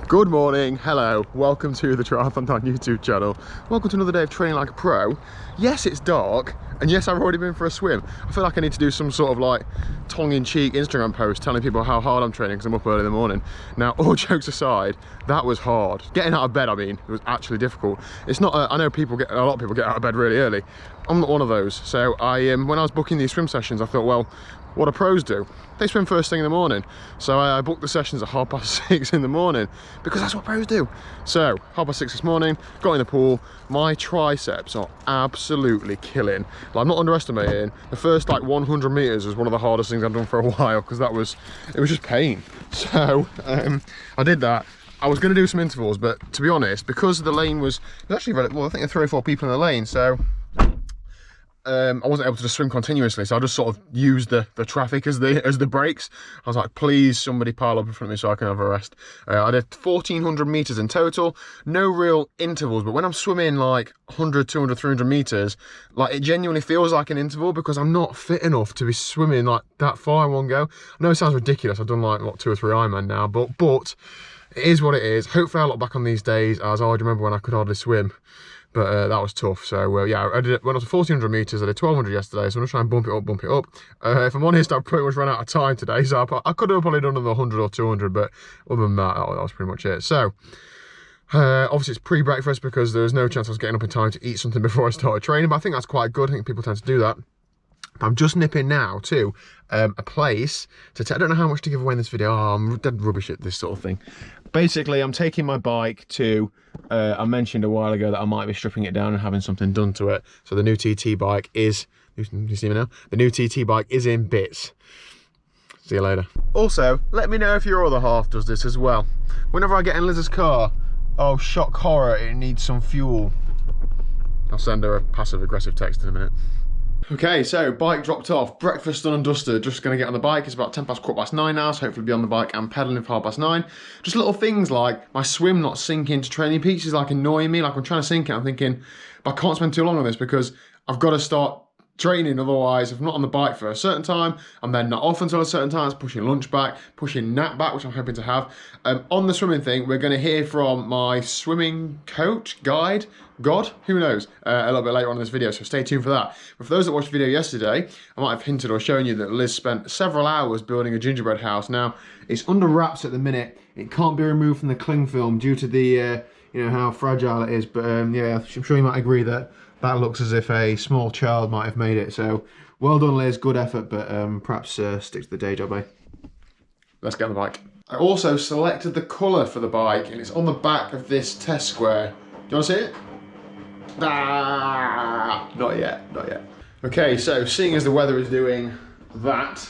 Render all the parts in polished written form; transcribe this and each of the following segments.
Good morning, hello, welcome to the TriathlonDan YouTube channel. Welcome to another day of training like a pro. Yes, it's dark, and yes, I've already been for a swim. I feel like I need to do some sort of like tongue-in-cheek Instagram post telling people how hard I'm training because I'm up early in the morning. Now, all jokes aside, that was hard. Getting out of bed, I mean, it was actually difficult. It's not, I know a lot of people get out of bed really early. I'm not one of those. So when I was booking these swim sessions, I thought, well, what do pros do? They swim first thing in the morning. So I booked the sessions at 6:30 in the morning because that's what pros do. So 6:30 this morning, got in the pool. My triceps are absolutely killing. Like, I'm not underestimating. The first like 100 meters was one of the hardest things I've done for a while because it was just pain. So I did that. I was going to do some intervals, but to be honest, because the lane was actually well, I think there were 3 or 4 people in the lane, so I wasn't able to just swim continuously, so I just sort of used the traffic as the brakes. I was like, please somebody pile up in front of me so I can have a rest. I did 1,400 meters in total, no real intervals, but when I'm swimming like 100, 200, 300 meters, like it genuinely feels like an interval because I'm not fit enough to be swimming like that far in one go. I know it sounds ridiculous, I've done like what, 2 or 3 Ironman now, but it is what it is. Hopefully I'll look back on these days as I remember when I could hardly swim. But that was tough. So yeah, I did it when I was 1,400 meters. I did 1,200 yesterday, so I'm gonna try and bump it up. If I'm honest, I've pretty much run out of time today, so I could have probably done another 100 or 200, but other than that, that was pretty much it. So obviously it's pre-breakfast because there was no chance I was getting up in time to eat something before I started training, but I think that's quite good. I think people tend to do that. I'm just nipping now to a place to I don't know how much to give away in this video. Oh, I'm dead rubbish at this sort of thing. Basically, I'm taking my bike to, I mentioned a while ago that I might be stripping it down and having something done to it. So the new TT bike is, you see me now? The new TT bike is in bits. See you later. Also, let me know if your other half does this as well. Whenever I get in Liz's car, oh, shock horror, it needs some fuel. I'll send her a passive-aggressive text in a minute. Okay, so bike dropped off, breakfast done and dusted, just going to get on the bike. It's about 9:10 now, so hopefully be on the bike and pedalling for 9:30. Just little things like my swim not sinking to training peaks is like annoying me. Like I'm trying to sink it, I'm thinking, but I can't spend too long on this because I've got to start training, otherwise if I'm not on the bike for a certain time, I'm then not off until a certain time. It's pushing lunch back, pushing nap back, which I'm hoping to have. On the swimming thing, we're going to hear from my swimming coach, guide, God, who knows, a little bit later on in this video, so stay tuned for that. But for those that watched the video yesterday, I might have hinted or shown you that Liz spent several hours building a gingerbread house. Now, it's under wraps at the minute. It can't be removed from the cling film due to the, you know, how fragile it is. But yeah, I'm sure you might agree that that looks as if a small child might have made it. So well done, Liz, good effort, but perhaps stick to the day job, eh? Let's get on the bike. I also selected the colour for the bike, and it's on the back of this test square. Do you want to see it? Ah, not yet, not yet. Okay, so seeing as the weather is doing that,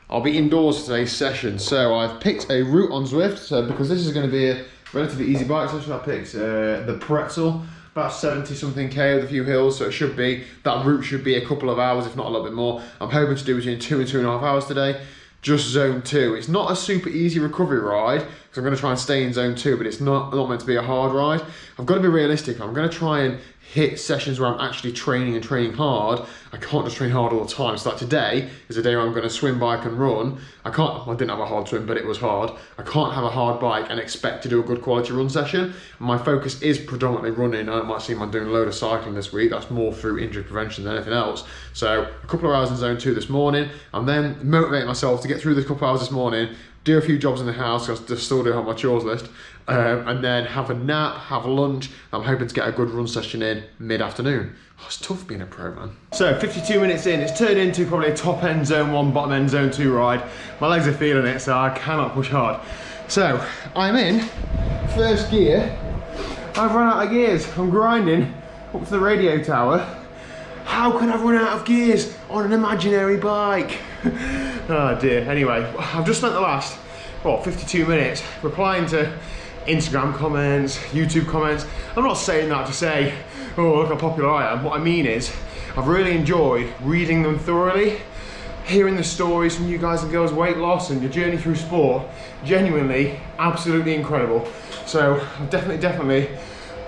I'll be indoors for today's session. So I've picked a route on Zwift, so because this is going to be a relatively easy bike session, I picked the Pretzel, about 70 something K with a few hills, so that route should be a couple of hours, if not a little bit more. I'm hoping to do between 2 and 2.5 hours today. Just zone 2. It's not a super easy recovery ride because I'm going to try and stay in zone 2, but it's not meant to be a hard ride. I've got to be realistic. I'm going to try and hit sessions where I'm actually training and training hard. I can't just train hard all the time. So like today is a day where I'm going to swim, bike and run. I didn't have a hard swim, but it was hard. I can't have a hard bike and expect to do a good quality run session. My focus is predominantly running. I might see I'm doing a load of cycling this week. That's more through injury prevention than anything else. So a couple of hours in zone 2 this morning, and then motivate myself to get through this couple of hours this morning, do a few jobs in the house because I still do have my chores list, and then have a nap, have a lunch. I'm hoping to get a good run session in mid-afternoon. Oh, it's tough being a pro, man. So 52 minutes in, it's turned into probably a top end zone 1, bottom end zone 2 ride. My legs are feeling it, so I cannot push hard. So I'm in first gear. I've run out of gears. I'm grinding up to the radio tower. How can I run out of gears on an imaginary bike? Oh dear. Anyway, I've just spent the last, 52 minutes replying to Instagram comments, YouTube comments. I'm not saying that to say, oh, look how popular I am. What I mean is, I've really enjoyed reading them thoroughly, hearing the stories from you guys and girls' weight loss and your journey through sport. Genuinely, absolutely incredible. So I've definitely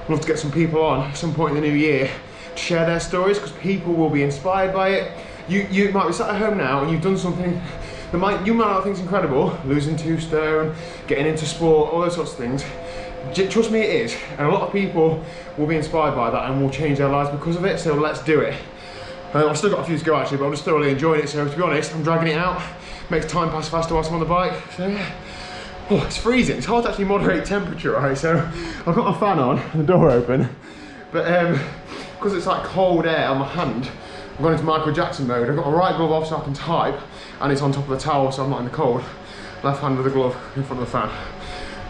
love to get some people on at some point in the new year to share their stories, because people will be inspired by it. You might be sat at home now and you've done something You might not think it's incredible, losing 2 stone, getting into sport, all those sorts of things. Trust me, it is. And a lot of people will be inspired by that and will change their lives because of it, so let's do it. I've still got a few to go actually, but I'm just thoroughly enjoying it, so to be honest, I'm dragging it out. Makes time pass faster whilst I'm on the bike, so yeah. Oh, it's freezing. It's hard to actually moderate temperature, right? So I've got my fan on and the door open, but because it's like cold air on my hand, I'm going into Michael Jackson mode. I've got my right glove off so I can type, and it's on top of the towel so I'm not in the cold. Left hand with the glove in front of the fan.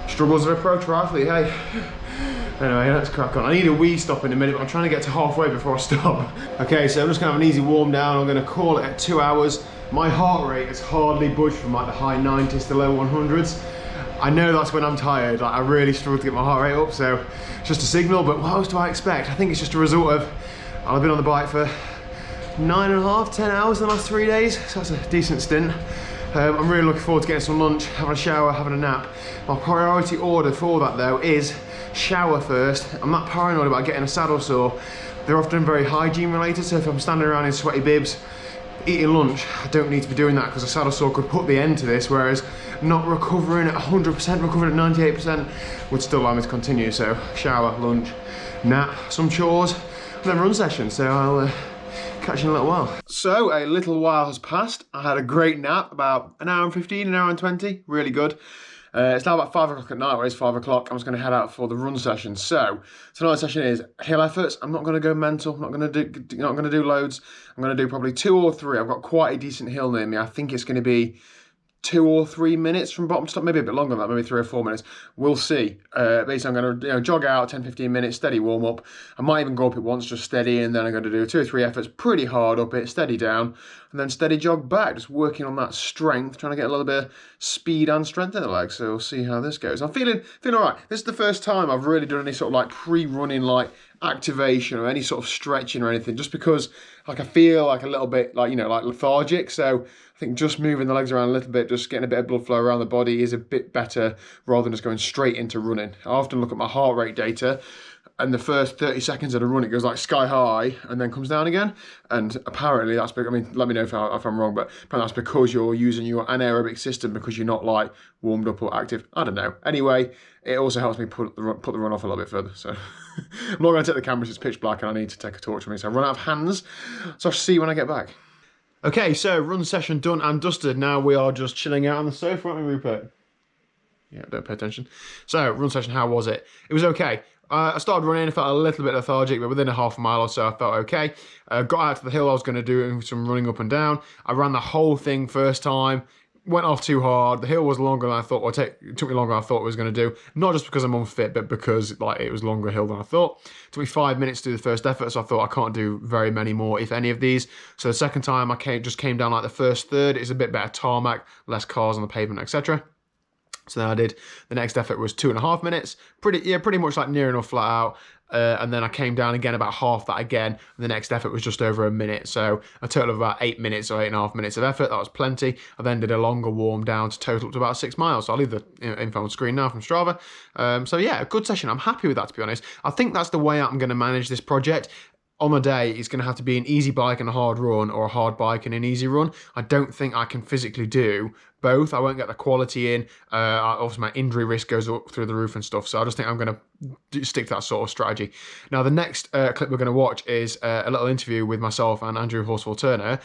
Struggles of a pro triathlete, hey. Anyway, let's crack on. I need a wee stop in a minute, but I'm trying to get to halfway before I stop. Okay, so I'm just gonna have an easy warm down. I'm gonna call it at 2 hours. My heart rate has hardly budged from like the high 90s to low 100s. I know that's when I'm tired. Like, I really struggle to get my heart rate up, so it's just a signal, but what else do I expect? I think it's just a result of, I've been on the bike for 9.5, 10 hours in the last 3 days, so that's a decent stint. I'm really looking forward to getting some lunch, having a shower, having a nap. My priority order for that though is shower first. I'm not paranoid about getting a saddle sore. They're often very hygiene related, so if I'm standing around in sweaty bibs, eating lunch, I don't need to be doing that because a saddle sore could put the end to this, whereas not recovering at 100%, recovering at 98% would still allow me to continue. So shower, lunch, nap, some chores, and then run session. So I'll catch you in a little while. So a little while has passed. I had a great nap, about an hour and 15, an hour and 20, really good. It's now about 5 o'clock at night, where it's 5 o'clock. I'm just going to head out for the run session. So tonight's session is hill efforts. I'm not going to go mental. I'm not going to do loads. I'm going to do probably 2 or 3. I've got quite a decent hill near me. I think it's going to be 2 or 3 minutes from bottom to top, maybe a bit longer than that, maybe 3 or 4 minutes. We'll see. Basically, I'm going to jog out 10-15 minutes, steady warm up. I might even go up it once, just steady, and then I'm going to do 2 or 3 efforts, pretty hard up it, steady down, and then steady jog back, just working on that strength, trying to get a little bit of speed and strength in the legs. So we'll see how this goes. I'm feeling all right. This is the first time I've really done any sort of like pre-running like activation or any sort of stretching or anything, just because like I feel like a little bit like, you know, like lethargic. So I think just moving the legs around a little bit, just getting a bit of blood flow around the body is a bit better rather than just going straight into running. I often look at my heart rate data, and the first 30 seconds of the run, it goes like sky high and then comes down again. And apparently that's, I mean, let me know if I'm wrong, but apparently that's because you're using your anaerobic system because you're not like warmed up or active. I don't know. Anyway, it also helps me put the run off a little bit further. So I'm not going to take the camera, it's pitch black and I need to take a torch with me. So I run out of hands. So I'll see you when I get back. Okay, so run session done and dusted. Now we are just chilling out on the sofa, aren't we, Rupert? Yeah, don't pay attention. So, run session, how was it? It was okay. I started running, I felt a little bit lethargic, but within a half a mile or so, I felt okay. Got out to the hill I was going to do some running up and down. I ran the whole thing first time. Went off too hard. The hill was longer than I thought, or it took me longer than I thought it was going to do. Not just because I'm unfit, but because like it was a longer hill than I thought. It took me 5 minutes to do the first effort, so I thought I can't do very many more, if any of these. So the second time I just came down like the first third. It's a bit better tarmac, less cars on the pavement, etc. So then I did, the next effort was 2.5 minutes, pretty much like near enough flat out. And then I came down again about half that again. And the next effort was just over a minute. So a total of about 8 minutes or 8.5 minutes of effort. That was plenty. I then did a longer warm down to total up to about 6 miles. So I'll leave the info on screen now from Strava. So yeah, a good session. I'm happy with that, to be honest. I think that's the way I'm going to manage this project. On a day, it's going to have to be an easy bike and a hard run, or a hard bike and an easy run. I don't think I can physically do both. I won't get the quality in. Obviously, my injury risk goes up through the roof and stuff. So I just think I'm going to stick to that sort of strategy. Now, the next clip we're going to watch is a little interview with myself and Andrew Horsfall-Turner.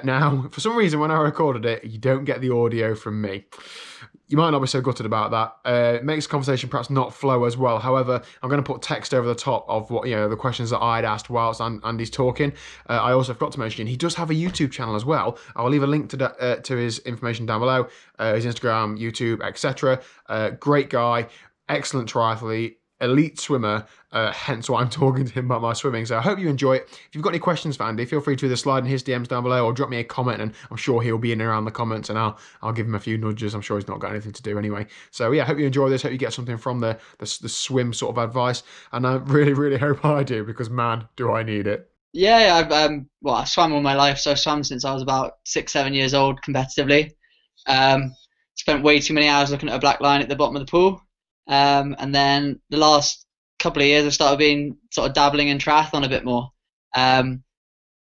Now, for some reason, when I recorded it, you don't get the audio from me. You might not be so gutted about that. It makes the conversation perhaps not flow as well. However, I'm going to put text over the top of what, you know, the questions that I'd asked whilst Andy's talking. I also forgot to mention he does have a YouTube channel as well. I'll leave a link to his information down below, his Instagram, YouTube, etc. Great guy, excellent triathlete, elite swimmer, hence why I'm talking to him about my swimming. So I hope you enjoy it. If you've got any questions for Andy, feel free to either slide in his DMs down below or drop me a comment, and I'm sure he'll be in and around the comments, and I'll give him a few nudges. I'm sure he's not got anything to do anyway. So yeah, I hope you enjoy this. Hope you get something from the swim sort of advice, and I really, really hope I do, because man, do I need it. Yeah, I've swam all my life, so I've swam since I was about 6-7 years old competitively. Spent way too many hours looking at a black line at the bottom of the pool. And then the last couple of years I've started being sort of dabbling in triathlon a bit more.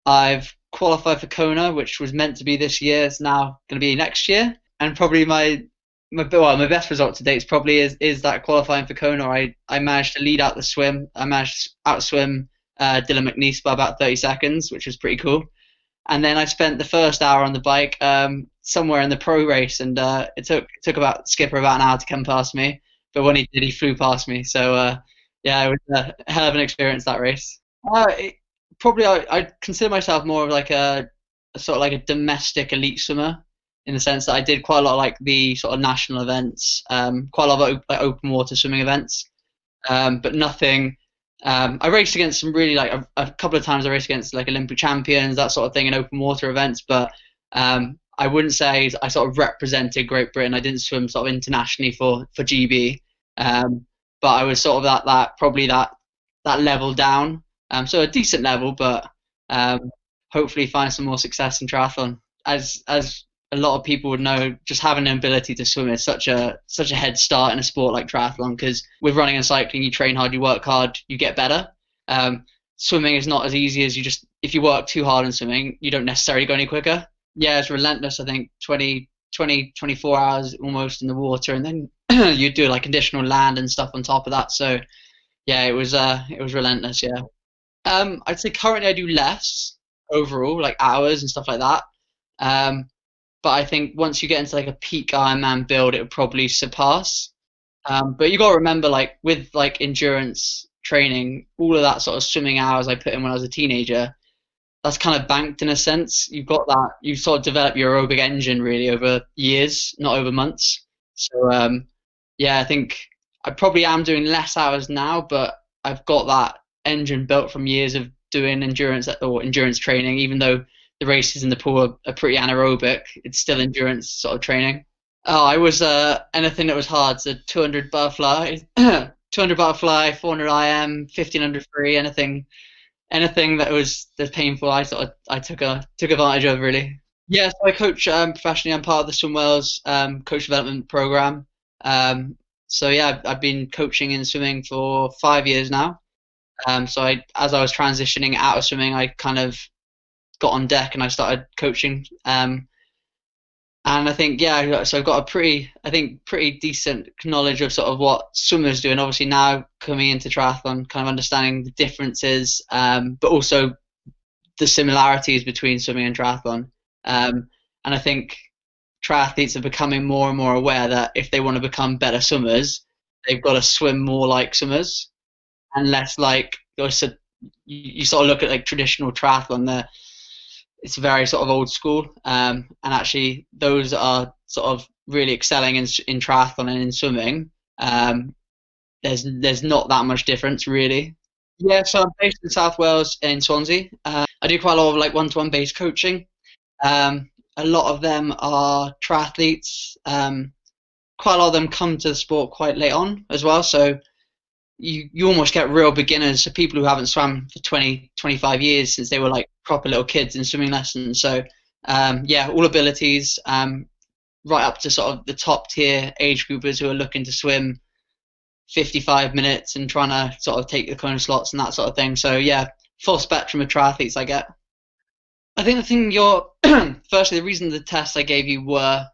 I've qualify for Kona, which was meant to be this year, is now going to be next year. And probably my best result to date probably is that qualifying for Kona. I managed to lead out the swim. I managed to outswim Dylan McNeice by about 30 seconds, which was pretty cool. And then I spent the first hour on the bike somewhere in the pro race, and it took about Skipper about an hour to come past me. But when he did, he flew past me. So yeah, it was a hell of an experience, that race. Probably I'd consider myself more of like a sort of like a domestic elite swimmer, in the sense that I did quite a lot of like the sort of national events, quite a lot of like open water swimming events, but nothing. I raced against some really like a couple of times. I raced against like Olympic champions, that sort of thing, in open water events. But I wouldn't say I sort of represented Great Britain. I didn't swim sort of internationally for GB, but I was sort of that level down. So a decent level, but hopefully find some more success in triathlon. As a lot of people would know, just having an ability to swim is such a head start in a sport like triathlon, because with running and cycling, you train hard, you work hard, you get better. Swimming is not as easy as if you work too hard in swimming, you don't necessarily go any quicker. Yeah, it's relentless. I think 24 hours almost in the water, and then you do like conditional land and stuff on top of that. So yeah, it was relentless. Yeah. I'd say currently I do less overall, like hours and stuff like that. But I think once you get into like a peak Ironman build, it would probably surpass. But you got to remember, like with like endurance training, all of that sort of swimming hours I put in when I was a teenager, that's kind of banked in a sense. You've got that, you sort of develop your aerobic engine really over years, not over months. So yeah, I think I probably am doing less hours now, but I've got that engine built from years of doing endurance training. Even though the races in the pool are pretty anaerobic, it's still endurance sort of training. Oh, I was anything that was hard. So 200 butterfly, 200 butterfly, 400 IM, 1500 free, anything that was painful. I took advantage of really. Yeah, so I coach professionally. I'm part of the Swimwell's coach development program. So yeah, I've been coaching in swimming for 5 years now. So as I was transitioning out of swimming, I kind of got on deck and I started coaching. And I think, yeah, so I've got pretty decent knowledge of sort of what swimmers do. And obviously now coming into triathlon, kind of understanding the differences, but also the similarities between swimming and triathlon. And I think triathletes are becoming more and more aware that if they want to become better swimmers, they've got to swim more like swimmers and less like, you sort of look at like traditional triathlon, it's very sort of old school, and actually those are sort of really excelling in triathlon and in swimming. There's not that much difference really. Yeah, so I'm based in South Wales in Swansea. I do quite a lot of like one-to-one based coaching. A lot of them are triathletes. Quite a lot of them come to the sport quite late on as well. So you almost get real beginners, so people who haven't swam for 20, 25 years since they were like proper little kids in swimming lessons. So yeah, all abilities, right up to sort of the top tier age groupers who are looking to swim 55 minutes and trying to sort of take the Kona slots and that sort of thing. So yeah, full spectrum of triathletes I get. I think the thing firstly, the reason the tests I gave you were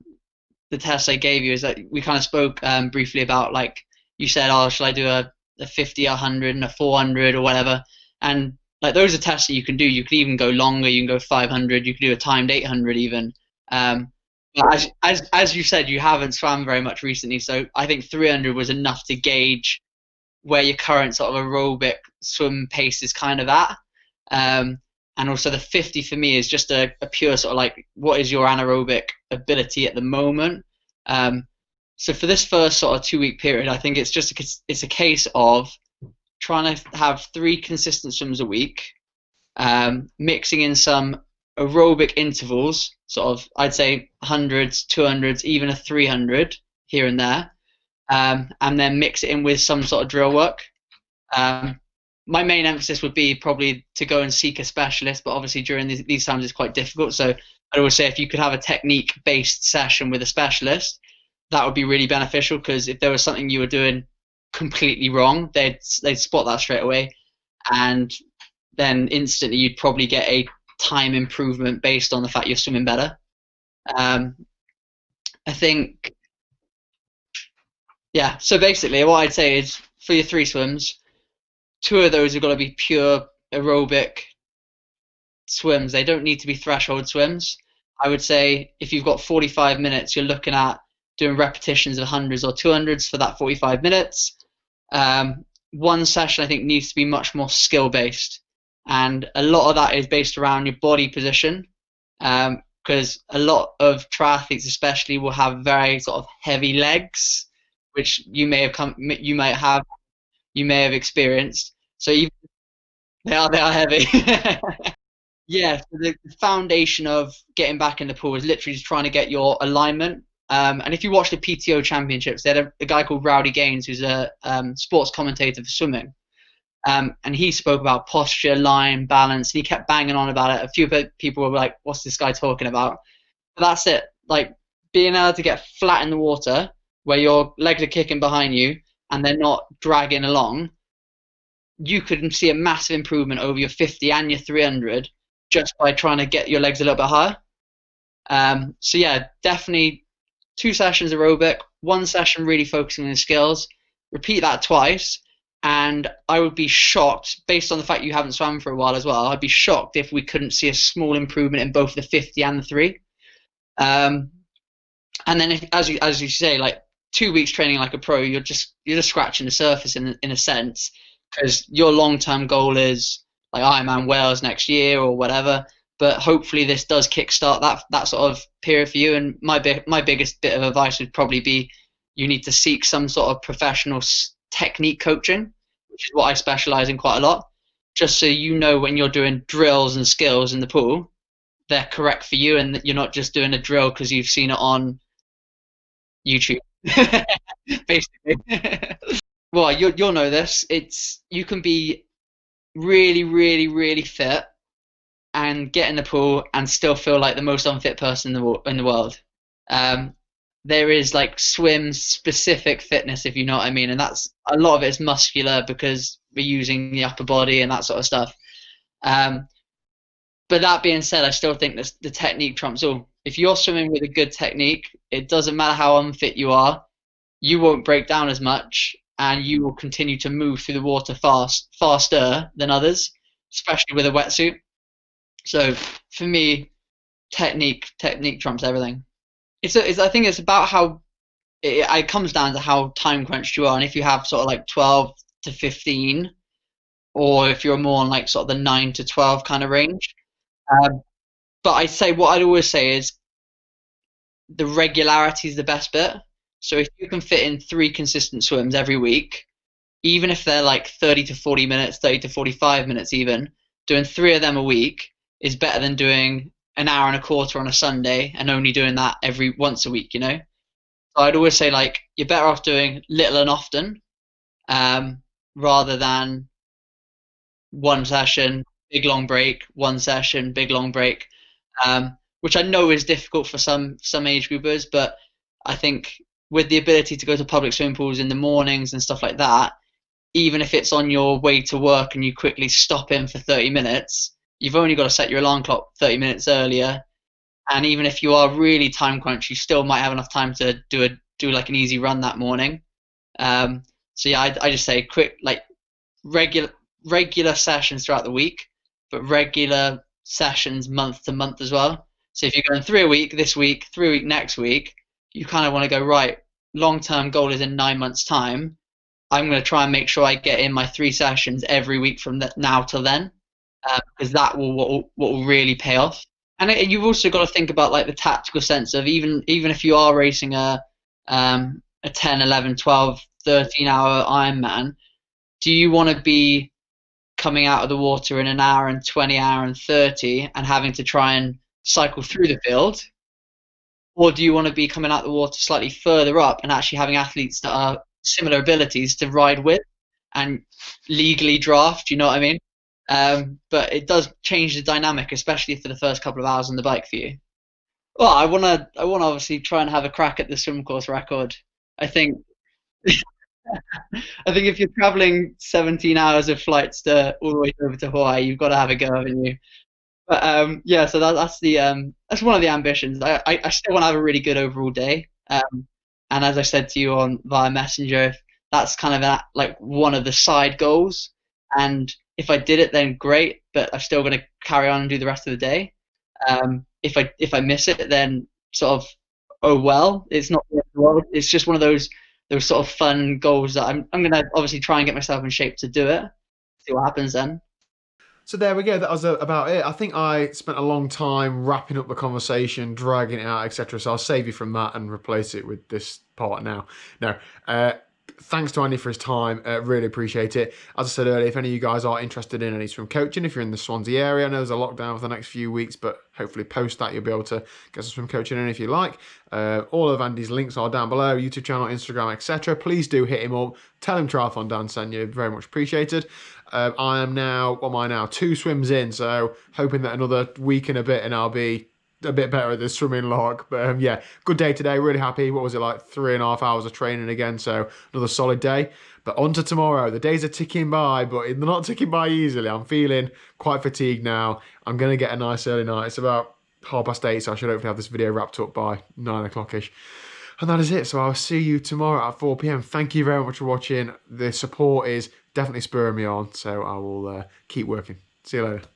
the tests I gave you is that we kind of spoke briefly about, like you said, oh, shall I do a 50, a 100, and a 400 or whatever? And like those are tests that you can do. You can even go longer. You can go 500. You can do a timed 800 even. But as you said, you haven't swam very much recently, so I think 300 was enough to gauge where your current sort of aerobic swim pace is kind of at. And also the 50 for me is just a pure sort of like, what is your anaerobic ability at the moment? So for this first sort of 2-week period, I think it's a case of trying to have 3 consistent swims a week, mixing in some aerobic intervals, sort of I'd say 100s, 200s, even a 300 here and there, and then mix it in with some sort of drill work. My main emphasis would be probably to go and seek a specialist, but obviously during these times it's quite difficult. So I would say if you could have a technique-based session with a specialist, that would be really beneficial, because if there was something you were doing completely wrong, they'd spot that straight away, and then instantly you'd probably get a time improvement based on the fact you're swimming better. Um, I think, yeah. So basically, what I'd say is for your 3 swims, 2 of those are going to be pure aerobic swims. They don't need to be threshold swims. I would say if you've got 45 minutes, you're looking at doing repetitions of hundreds or 200s for that 45 minutes. One session I think needs to be much more skill based, and a lot of that is based around your body position, because a lot of triathletes especially will have very sort of heavy legs, which you may have experienced. So they are heavy. Yeah, so the foundation of getting back in the pool is literally just trying to get your alignment. And if you watch the PTO championships, they had a guy called Rowdy Gaines, who's a sports commentator for swimming. And he spoke about posture, line, balance, and he kept banging on about it. A few people were like, what's this guy talking about? But that's it. Like being able to get flat in the water where your legs are kicking behind you and they're not dragging along, you could see a massive improvement over your 50 and your 300 just by trying to get your legs a little bit higher. So yeah, definitely 2 sessions aerobic, 1 session really focusing on the skills. Repeat that twice, and I would be shocked, based on the fact you haven't swam for a while as well, I'd be shocked if we couldn't see a small improvement in both the 50 and the 3. And then as you say, like 2 weeks training like a pro, you're just scratching the surface in a sense, because your long-term goal is like Ironman Wales next year or whatever. But hopefully this does kickstart that sort of period for you. And my biggest bit of advice would probably be you need to seek some sort of professional technique coaching, which is what I specialize in quite a lot, just so you know when you're doing drills and skills in the pool, they're correct for you, and that you're not just doing a drill because you've seen it on YouTube, basically. Well, you'll know this. You can be really, really, really fit and get in the pool and still feel like the most unfit person in the world. There is like swim specific fitness, if you know what I mean, and that's a lot of it is muscular because we're using the upper body and that sort of stuff. But that being said, I still think that the technique trumps all. If you're swimming with a good technique, it doesn't matter how unfit you are, you won't break down as much, and you will continue to move through the water faster than others, especially with a wetsuit. So for me, technique trumps everything. I think it's about how it comes down to how time crunched you are, and if you have sort of like 12 to 15, or if you're more on like sort of the 9 to 12 kind of range. But what I'd always say is the regularity is the best bit. So if you can fit in 3 consistent swims every week, even if they're like 30 to 40 minutes, 30 to 45 minutes even, doing 3 of them a week is better than doing an hour and a quarter on a Sunday and only doing that every once a week, you know? So I'd always say like you're better off doing little and often, rather than 1 session, big long break, 1 session, big long break, which I know is difficult for some age groupers, but I think with the ability to go to public swimming pools in the mornings and stuff like that, even if it's on your way to work and you quickly stop in for 30 minutes, you've only got to set your alarm clock 30 minutes earlier. And even if you are really time crunched, you still might have enough time to do like an easy run that morning. So yeah, I just say quick, like regular sessions throughout the week, but regular sessions month to month as well. So if you're going 3 a week this week, 3 a week next week, you kind of want to go, right, long-term goal is in 9 months' time. I'm going to try and make sure I get in my 3 sessions every week from now till then, because that what will really pay off. And you've also got to think about like the tactical sense of even if you are racing a 10, 11, 12, 13-hour Ironman, do you want to be coming out of the water in an hour and 20, hour and 30 and having to try and cycle through the field? Or do you want to be coming out the water slightly further up and actually having athletes that are similar abilities to ride with and legally draft, you know what I mean? But it does change the dynamic, especially for the first couple of hours on the bike for you. Well, I wanna obviously try and have a crack at the swim course record. I think if you're traveling 17 hours of flights to all the way over to Hawaii, you've got to have a go, haven't you? But yeah, so that's one of the ambitions. I still want to have a really good overall day. And as I said to you on via Messenger, if that's kind of like one of the side goals. And if I did it, then great. But I'm still going to carry on and do the rest of the day. If I miss it, then sort of, oh well, it's not the end of the world. It's just one of those sort of fun goals that I'm going to obviously try and get myself in shape to do it. See what happens then. So there we go. That was about it. I think I spent a long time wrapping up the conversation, dragging it out, etc. So I'll save you from that and replace it with this part now. No. Thanks to Andy for his time. Really appreciate it. As I said earlier, if any of you guys are interested in any swim coaching, if you're in the Swansea area, I know there's a lockdown for the next few weeks, but hopefully post that you'll be able to get some swim coaching in if you like. All of Andy's links are down below, YouTube channel, Instagram, etc. Please do hit him up. Tell him TriathlonDan sent you. Very much appreciated. I am now, what am I now? 2 swims in, so hoping that another week and a bit and I'll be a bit better at this swimming log. But yeah, good day today. Really happy. What was it, like 3.5 hours of training again? So another solid day. But on to tomorrow. The days are ticking by, but they're not ticking by easily. I'm feeling quite fatigued now. I'm going to get a nice early night. It's about 8:30, so I should hopefully have this video wrapped up by 9 o'clock-ish. And that is it. So I'll see you tomorrow at 4 p.m. Thank you very much for watching. The support is definitely spurring me on, so I will keep working. See you later.